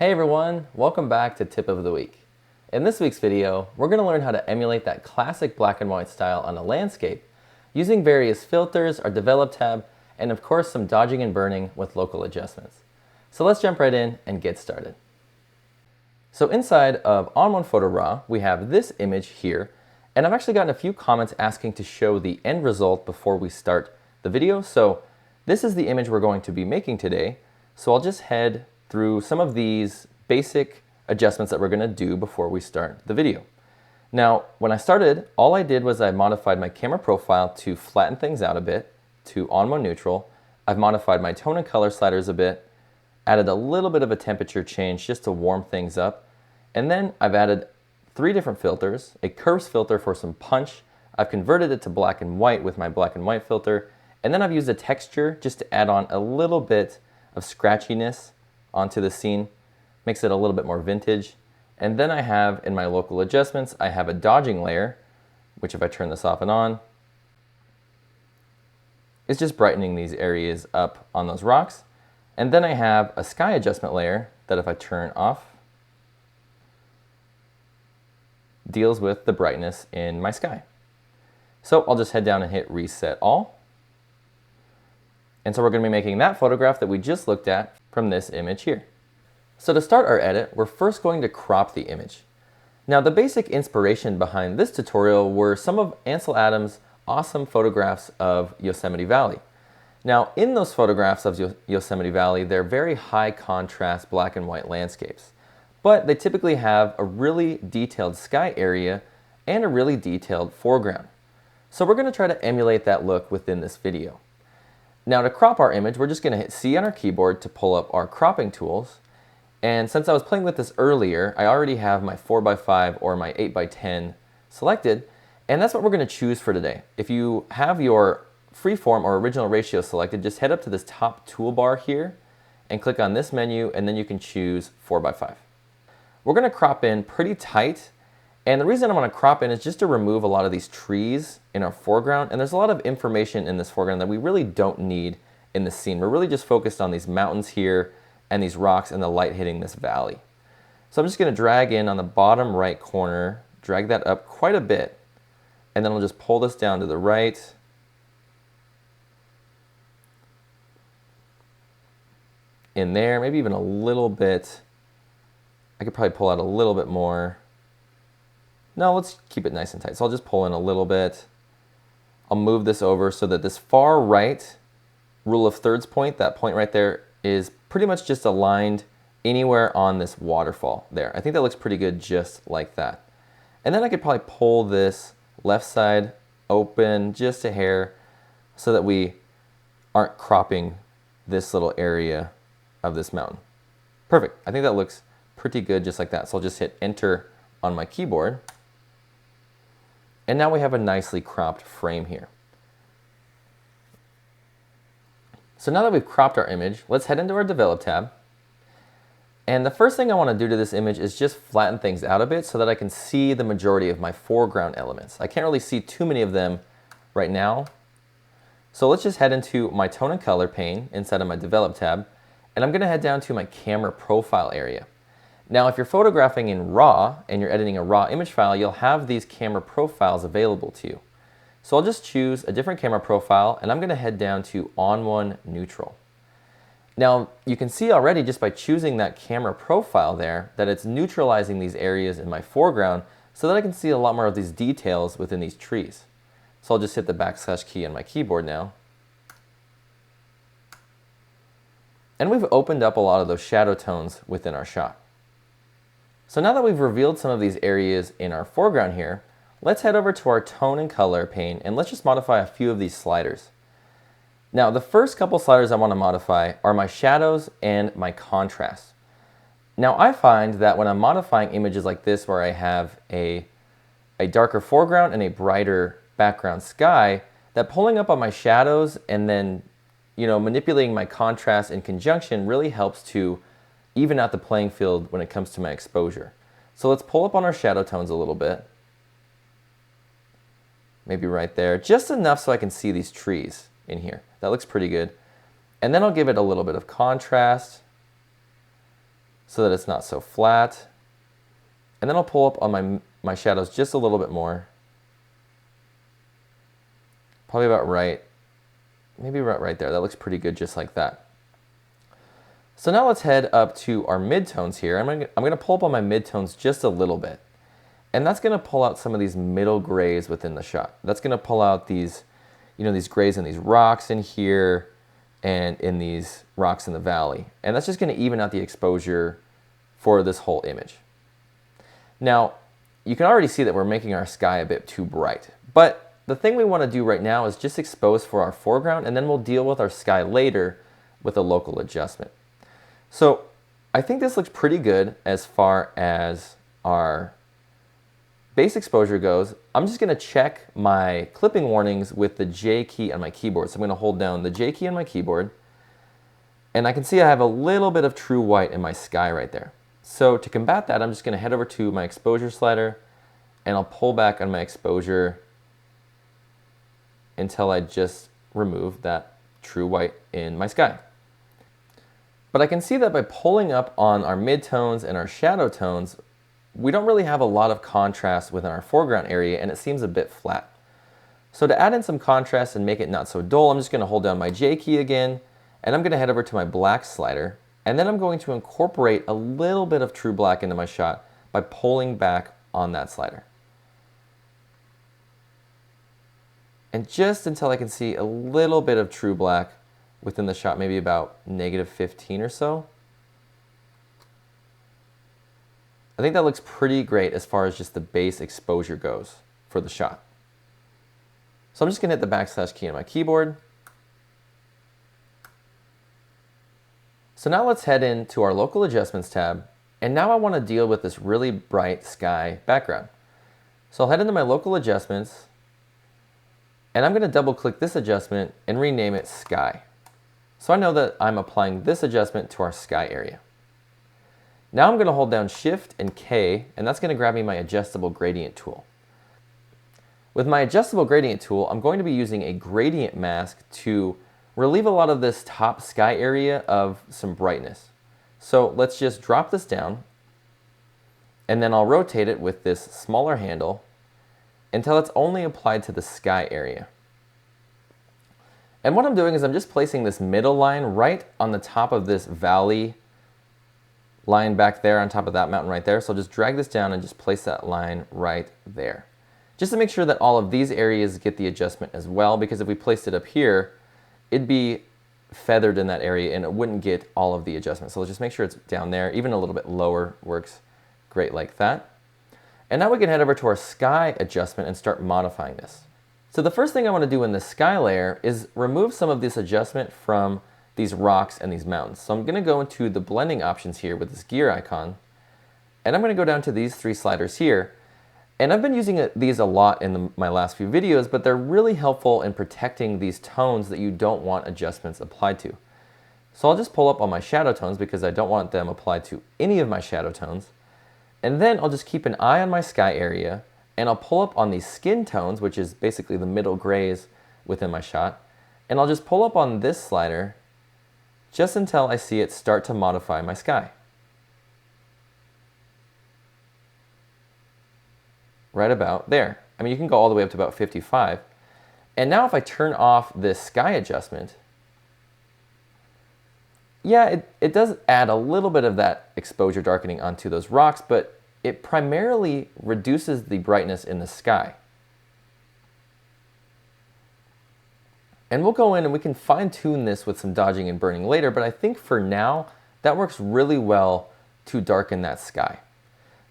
Hey everyone, welcome back to Tip of the Week. In this week's video, we're going to learn how to emulate that classic black and white style on a landscape using various filters, our Develop tab, and of course some dodging and burning with local adjustments. So let's jump right in and get started. So inside of ON1 Photo RAW, we have this image here, and I've actually gotten a few comments asking to show the end result before we start the video. So this is the image we're going to be making today. So I'll just head through some of these basic adjustments that we're going to do before we start the video. Now, when I started, all I did was I modified my camera profile to flatten things out a bit, to ON1 neutral. I've modified my tone and color sliders a bit, added a little bit of a temperature change just to warm things up, and then I've added 3 different filters, a curves filter for some punch, I've converted it to black and white with my black and white filter, and then I've used a texture just to add on a little bit of scratchiness onto the scene, makes it a little bit more vintage. And then I have in my local adjustments, I have a dodging layer, which if I turn this off and on, is just brightening these areas up on those rocks. And then I have a sky adjustment layer that if I turn off, deals with the brightness in my sky. So I'll just head down and hit reset all. And so we're going to be making that photograph that we just looked at from this image here. So to start our edit, we're first going to crop the image. Now the basic inspiration behind this tutorial were some of Ansel Adams' awesome photographs of Yosemite Valley. Now in those photographs of Yosemite Valley, they're very high contrast black and white landscapes, but they typically have a really detailed sky area and a really detailed foreground. So we're going to try to emulate that look within this video. Now to crop our image, we're just going to hit C on our keyboard to pull up our cropping tools. And since I was playing with this earlier, I already have my 4x5 or my 8x10 selected, and that's what we're going to choose for today. If you have your freeform or original ratio selected, just head up to this top toolbar here and click on this menu, and then you can choose 4x5. We're going to crop in pretty tight. And the reason I want to crop in is just to remove a lot of these trees in our foreground. And there's a lot of information in this foreground that we really don't need in the scene. We're really just focused on these mountains here and these rocks and the light hitting this valley. So I'm just going to drag in on the bottom right corner, drag that up quite a bit, and then I'll just pull this down to the right. In there, maybe even a little bit. I could probably pull out a little bit more. No, let's keep it nice and tight. So I'll just pull in a little bit. I'll move this over so that this far right rule of thirds point, that point right there, is pretty much just aligned anywhere on this waterfall there. I think that looks pretty good just like that. And then I could probably pull this left side open just a hair so that we aren't cropping this little area of this mountain. Perfect. I think that looks pretty good just like that. So I'll just hit enter on my keyboard. And now we have a nicely cropped frame here. So now that we've cropped our image, let's head into our Develop tab. And the first thing I want to do to this image is just flatten things out a bit so that I can see the majority of my foreground elements. I can't really see too many of them right now. So let's just head into my tone and color pane inside of my Develop tab. And I'm going to head down to my camera profile area. Now, if you're photographing in RAW and you're editing a RAW image file, you'll have these camera profiles available to you. So I'll just choose a different camera profile and I'm going to head down to ON1 neutral. Now, you can see already just by choosing that camera profile there that it's neutralizing these areas in my foreground so that I can see a lot more of these details within these trees. So I'll just hit the backslash key on my keyboard now. And we've opened up a lot of those shadow tones within our shot. So now that we've revealed some of these areas in our foreground here, let's head over to our tone and color pane and let's just modify a few of these sliders. Now the first couple sliders I want to modify are my shadows and my contrast. Now I find that when I'm modifying images like this where I have a darker foreground and a brighter background sky, that pulling up on my shadows and then manipulating my contrast in conjunction really helps to even out the playing field when it comes to my exposure. So let's pull up on our shadow tones a little bit. Maybe right there, just enough so I can see these trees in here. That looks pretty good. And then I'll give it a little bit of contrast so that it's not so flat. And then I'll pull up on my shadows just a little bit more. Probably about right, maybe about right there. That looks pretty good just like that. So now let's head up to our midtones here. I'm gonna pull up on my midtones just a little bit. And that's gonna pull out some of these middle grays within the shot. That's gonna pull out these, these grays in these rocks in here and in these rocks in the valley. And that's just gonna even out the exposure for this whole image. Now, you can already see that we're making our sky a bit too bright, but the thing we wanna do right now is just expose for our foreground, and then we'll deal with our sky later with a local adjustment. So I think this looks pretty good as far as our base exposure goes. I'm just gonna check my clipping warnings with the J key on my keyboard. So I'm gonna hold down the J key on my keyboard, and I can see I have a little bit of true white in my sky right there. So to combat that, I'm just gonna head over to my exposure slider, and I'll pull back on my exposure until I just remove that true white in my sky. But I can see that by pulling up on our midtones and our shadow tones, we don't really have a lot of contrast within our foreground area, and it seems a bit flat. So to add in some contrast and make it not so dull, I'm just gonna hold down my J key again, and I'm gonna head over to my black slider, and then I'm going to incorporate a little bit of true black into my shot by pulling back on that slider. And just until I can see a little bit of true black within the shot, maybe about -15 or so. I think that looks pretty great as far as just the base exposure goes for the shot. So I'm just gonna hit the backslash key on my keyboard. So now let's head into our local adjustments tab, and now I wanna deal with this really bright sky background. So I'll head into my local adjustments, and I'm gonna double click this adjustment and rename it Sky. So I know that I'm applying this adjustment to our sky area. Now I'm gonna hold down Shift and K, and that's gonna grab me my adjustable gradient tool. With my adjustable gradient tool, I'm going to be using a gradient mask to relieve a lot of this top sky area of some brightness. So let's just drop this down, and then I'll rotate it with this smaller handle until it's only applied to the sky area. And what I'm doing is I'm just placing this middle line right on the top of this valley line back there on top of that mountain right there. So I'll just drag this down and just place that line right there. Just to make sure that all of these areas get the adjustment as well, because if we placed it up here, it'd be feathered in that area and it wouldn't get all of the adjustment. So let's just make sure it's down there. Even a little bit lower works great like that. And now we can head over to our sky adjustment and start modifying this. So the first thing I want to do in the sky layer is remove some of this adjustment from these rocks and these mountains. So I'm going to go into the blending options here with this gear icon, and I'm going to go down to these three sliders here. And I've been using these a lot in my last few videos, but they're really helpful in protecting these tones that you don't want adjustments applied to. So I'll just pull up on my shadow tones because I don't want them applied to any of my shadow tones. And then I'll just keep an eye on my sky area, and I'll pull up on these skin tones, which is basically the middle grays within my shot. And I'll just pull up on this slider just until I see it start to modify my sky. Right about there. I mean, you can go all the way up to about 55. And now if I turn off this sky adjustment, yeah, it does add a little bit of that exposure darkening onto those rocks, but it primarily reduces the brightness in the sky. And we'll go in and we can fine tune this with some dodging and burning later, but I think for now, that works really well to darken that sky.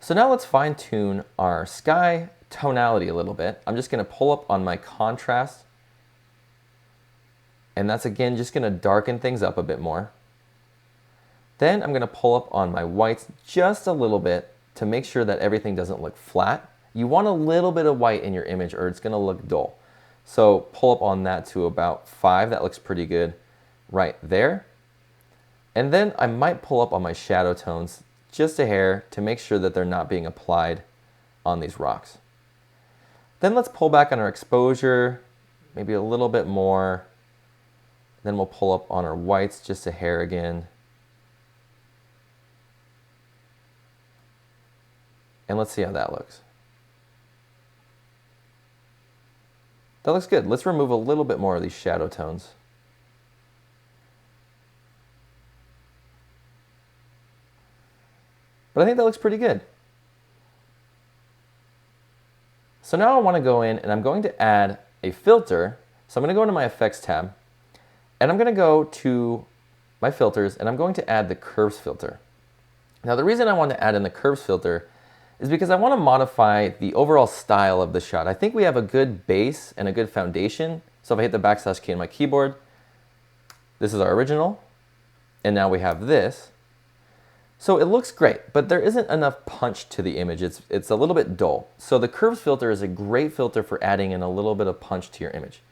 So now let's fine tune our sky tonality a little bit. I'm just gonna pull up on my contrast, and that's again just gonna darken things up a bit more. Then I'm gonna pull up on my whites just a little bit to make sure that everything doesn't look flat. You want a little bit of white in your image or it's gonna look dull. So pull up on that to about 5, that looks pretty good right there. And then I might pull up on my shadow tones just a hair to make sure that they're not being applied on these rocks. Then let's pull back on our exposure, maybe a little bit more. Then we'll pull up on our whites just a hair again. And let's see how that looks. That looks good. Let's remove a little bit more of these shadow tones. But I think that looks pretty good. So now I want to go in and I'm going to add a filter. So I'm going to go into my effects tab and I'm going to go to my filters and I'm going to add the curves filter. Now the reason I want to add in the curves filter is because I want to modify the overall style of the shot. I think we have a good base and a good foundation. So if I hit the backslash key on my keyboard, this is our original. And now we have this. So it looks great, but there isn't enough punch to the image. It's a little bit dull. So the curves filter is a great filter for adding in a little bit of punch to your image.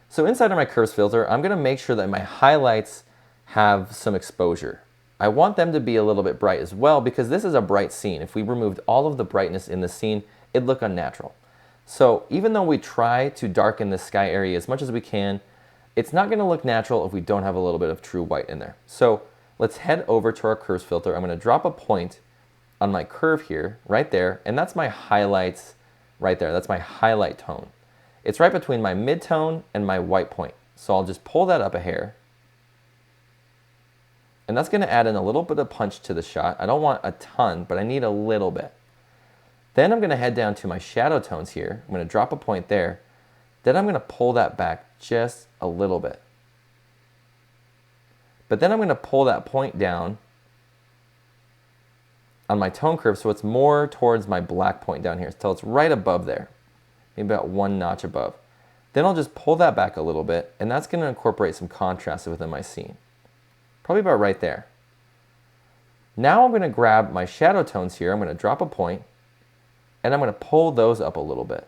So inside of my curves filter, I'm gonna make sure that my highlights have some exposure. I want them to be a little bit bright as well because this is a bright scene. If we removed all of the brightness in the scene, it'd look unnatural. So even though we try to darken the sky area as much as we can, it's not gonna look natural if we don't have a little bit of true white in there. So let's head over to our curves filter. I'm gonna drop a point on my curve here, right there, and that's my highlights right there. That's my highlight tone. It's right between my mid-tone and my white point. So I'll just pull that up a hair. And that's gonna add in a little bit of punch to the shot. I don't want a ton, but I need a little bit. Then I'm gonna head down to my shadow tones here. I'm gonna drop a point there. Then I'm gonna pull that back just a little bit. But then I'm gonna pull that point down on my tone curve so it's more towards my black point down here, until it's right above there, maybe about one notch above. Then I'll just pull that back a little bit, and that's gonna incorporate some contrast within my scene. Probably about right there. Now I'm gonna grab my shadow tones here, I'm gonna drop a point, and I'm gonna pull those up a little bit.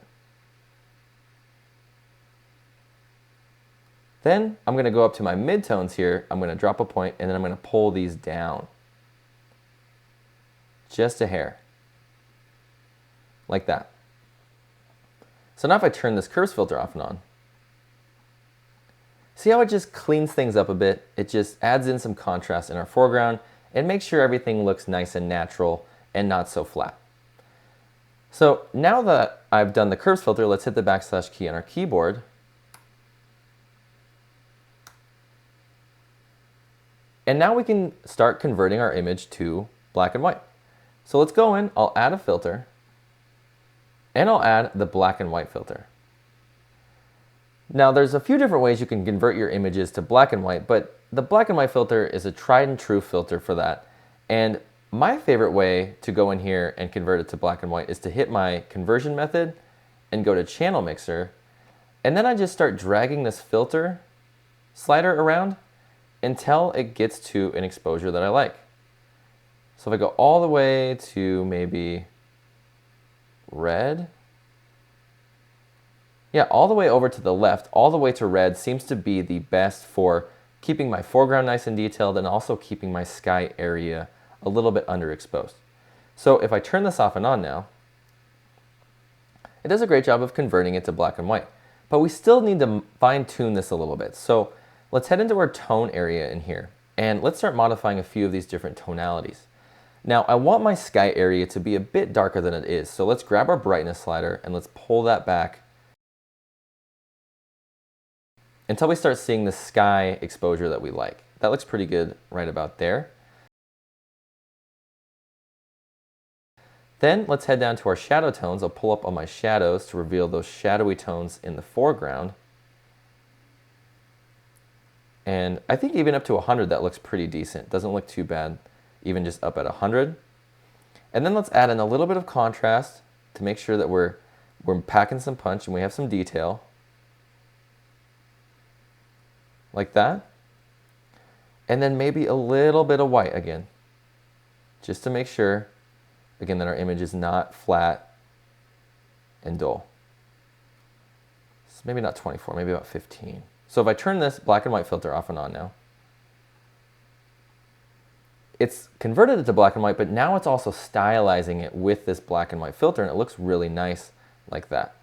Then I'm gonna go up to my midtones here, I'm gonna drop a point, and then I'm gonna pull these down. Just a hair. Like that. So now if I turn this curves filter off and on, see how it just cleans things up a bit? It just adds in some contrast in our foreground and makes sure everything looks nice and natural and not so flat. So now that I've done the curves filter, let's hit the backslash key on our keyboard. And now we can start converting our image to black and white. So let's go in, I'll add a filter, and I'll add the black and white filter. Now there's a few different ways you can convert your images to black and white, but the black and white filter is a tried and true filter for that. And my favorite way to go in here and convert it to black and white is to hit my conversion method and go to channel mixer. And then I just start dragging this filter slider around until it gets to an exposure that I like. So if I go all the way to maybe red, yeah, all the way over to the left, all the way to red seems to be the best for keeping my foreground nice and detailed and also keeping my sky area a little bit underexposed. So if I turn this off and on now, it does a great job of converting it to black and white, but we still need to fine tune this a little bit. So let's head into our tone area in here and let's start modifying a few of these different tonalities. Now I want my sky area to be a bit darker than it is. So let's grab our brightness slider and let's pull that back until we start seeing the sky exposure that we like. That looks pretty good right about there. Then let's head down to our shadow tones. I'll pull up on my shadows to reveal those shadowy tones in the foreground. And I think even up to 100 that looks pretty decent. Doesn't look too bad, even just up at 100. And then let's add in a little bit of contrast to make sure that we're packing some punch and we have some detail. Like that. And then maybe a little bit of white again, just to make sure, again, that our image is not flat and dull. So maybe not 24, maybe about 15. So if I turn this black and white filter off and on now, it's converted it to black and white, but now it's also stylizing it with this black and white filter, and it looks really nice like that.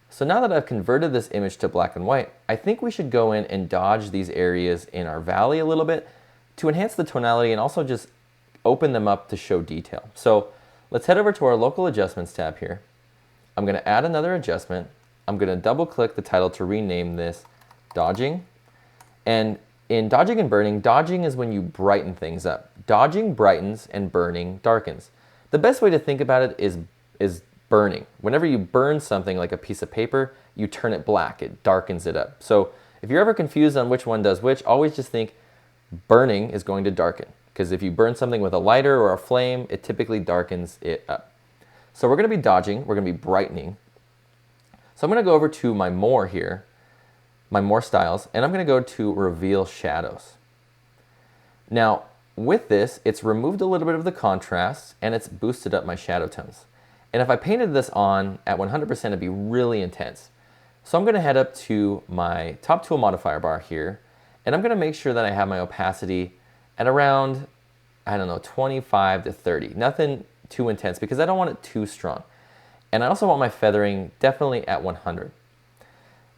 So now that I've converted this image to black and white, I think we should go in and dodge these areas in our valley a little bit to enhance the tonality and also just open them up to show detail. So let's head over to our local adjustments tab here. I'm going to add another adjustment. I'm going to double click the title to rename this dodging. And in dodging and burning, dodging is when you brighten things up. Dodging brightens and burning darkens. The best way to think about it is burning. Whenever you burn something like a piece of paper, you turn it black, it darkens it up. So if you're ever confused on which one does which, always just think burning is going to darken. Because if you burn something with a lighter or a flame, it typically darkens it up. So we're going to be dodging, we're going to be brightening. So I'm going to go over to my more here, my more styles, and I'm going to go to reveal shadows. Now with this, it's removed a little bit of the contrast and it's boosted up my shadow tones. And if I painted this on at 100%, it'd be really intense. So I'm going to head up to my top tool modifier bar here, and I'm going to make sure that I have my opacity at around, I don't know, 25 to 30. Nothing too intense because I don't want it too strong. And I also want my feathering definitely at 100.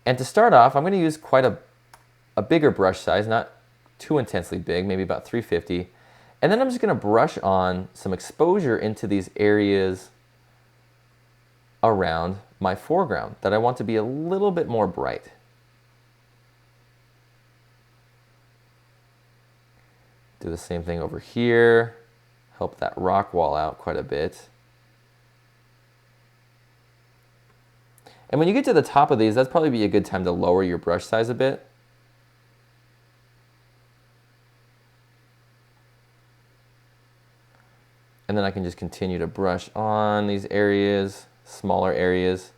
And to start off, I'm going to use quite a bigger brush size, not too intensely big, maybe about 350. And then I'm just going to brush on some exposure into these areas around my foreground that I want to be a little bit more bright. Do the same thing over here, help that rock wall out quite a bit. And when you get to the top of these, that's probably be a good time to lower your brush size a bit. And then I can just continue to brush on these areas, smaller areas.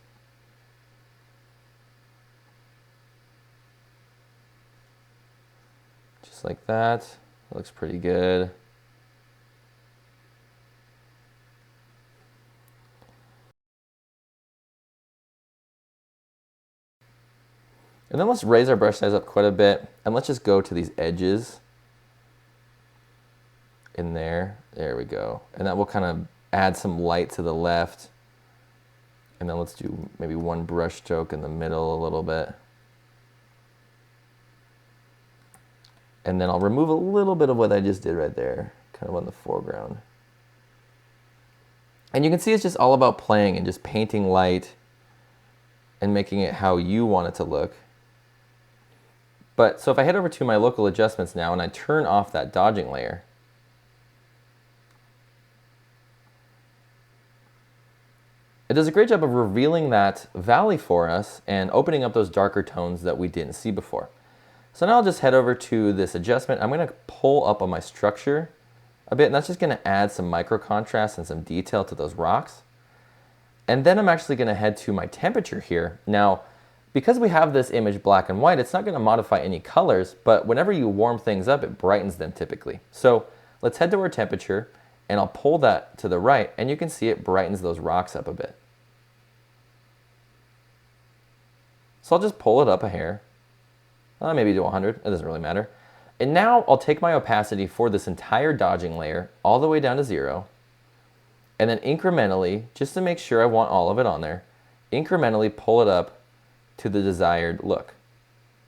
Just like that. Looks pretty good. And then let's raise our brush size up quite a bit, and let's just go to these edges in there. There we go. And that will kind of add some light to the left. And then let's do maybe one brush stroke in the middle a little bit. And then I'll remove a little bit of what I just did right there, kind of on the foreground. And you can see it's just all about playing and just painting light and making it how you want it to look. But so if I head over to my local adjustments now and I turn off that dodging layer, it does a great job of revealing that valley for us and opening up those darker tones that we didn't see before. So now I'll just head over to this adjustment. I'm going to pull up on my structure a bit, and that's just going to add some micro contrast and some detail to those rocks. And then I'm actually going to head to my temperature here. Now, because we have this image black and white, it's not going to modify any colors, but whenever you warm things up, it brightens them typically. So let's head to our temperature, and I'll pull that to the right, and you can see it brightens those rocks up a bit. So I'll just pull it up a hair, maybe to 100, it doesn't really matter. And now I'll take my opacity for this entire dodging layer all the way down to 0, and then incrementally, just to make sure I want all of it on there, incrementally pull it up to the desired look,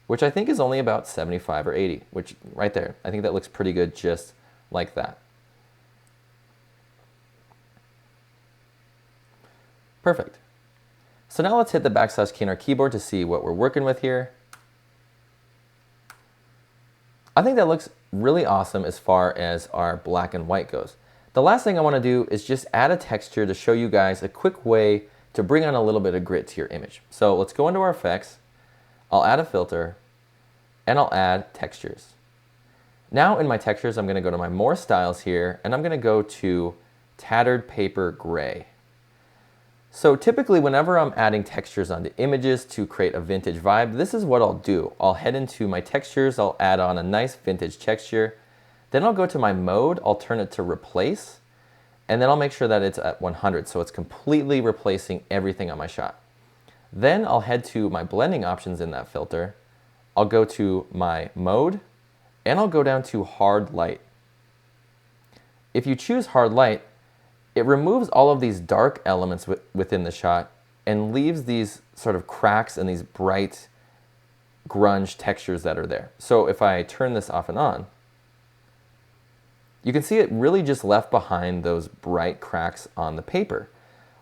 which I think is only about 75 or 80, which right there, I think that looks pretty good just like that. Perfect. So now let's hit the backslash key on our keyboard to see what we're working with here. I think that looks really awesome as far as our black and white goes. The last thing I want to do is just add a texture to show you guys a quick way to bring on a little bit of grit to your image. So let's go into our effects, I'll add a filter, and I'll add textures. Now in my textures, I'm going to go to my more styles here, and I'm going to go to tattered paper gray. So typically whenever I'm adding textures onto images to create a vintage vibe, this is what I'll do. I'll head into my textures, I'll add on a nice vintage texture, then I'll go to my mode, I'll turn it to replace, and then I'll make sure that it's at 100, so it's completely replacing everything on my shot. Then I'll head to my blending options in that filter, I'll go to my mode, and I'll go down to hard light. If you choose hard light, it removes all of these dark elements within the shot and leaves these sort of cracks and these bright grunge textures that are there. So if I turn this off and on, you can see it really just left behind those bright cracks on the paper.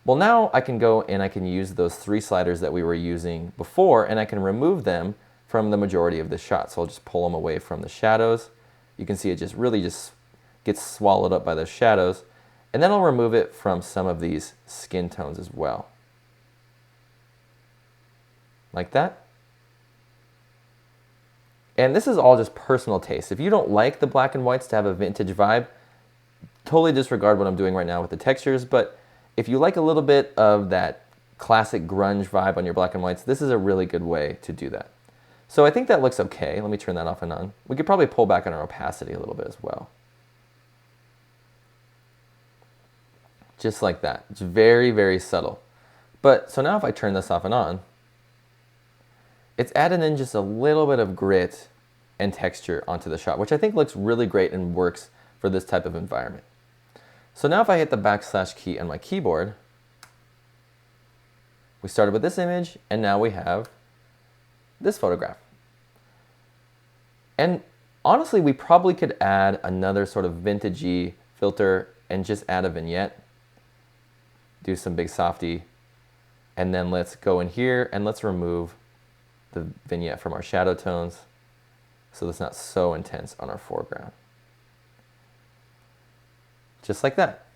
Well, now I can go and I can use those 3 sliders that we were using before, and I can remove them from the majority of the shot. So I'll just pull them away from the shadows. You can see it just really just gets swallowed up by those shadows. And then I'll remove it from some of these skin tones as well. Like that. And this is all just personal taste. If you don't like the black and whites to have a vintage vibe, totally disregard what I'm doing right now with the textures. But if you like a little bit of that classic grunge vibe on your black and whites, this is a really good way to do that. So I think that looks okay. Let me turn that off and on. We could probably pull back on our opacity a little bit as well. Just like that. It's very, very subtle. But so now if I turn this off and on, it's added in just a little bit of grit and texture onto the shot, which I think looks really great and works for this type of environment. So now if I hit the backslash key on my keyboard, we started with this image, and now we have this photograph. And honestly, we probably could add another sort of vintagey filter and just add a vignette. Do some big softy, and then let's go in here and let's remove the vignette from our shadow tones so it's not so intense on our foreground. Just like that.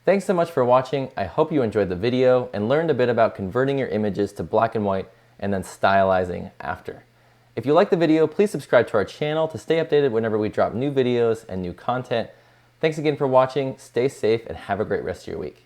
Thanks so much for watching. I hope you enjoyed the video and learned a bit about converting your images to black and white and then stylizing after. If you like the video, please subscribe to our channel to stay updated whenever we drop new videos and new content. Thanks again for watching, stay safe, and have a great rest of your week.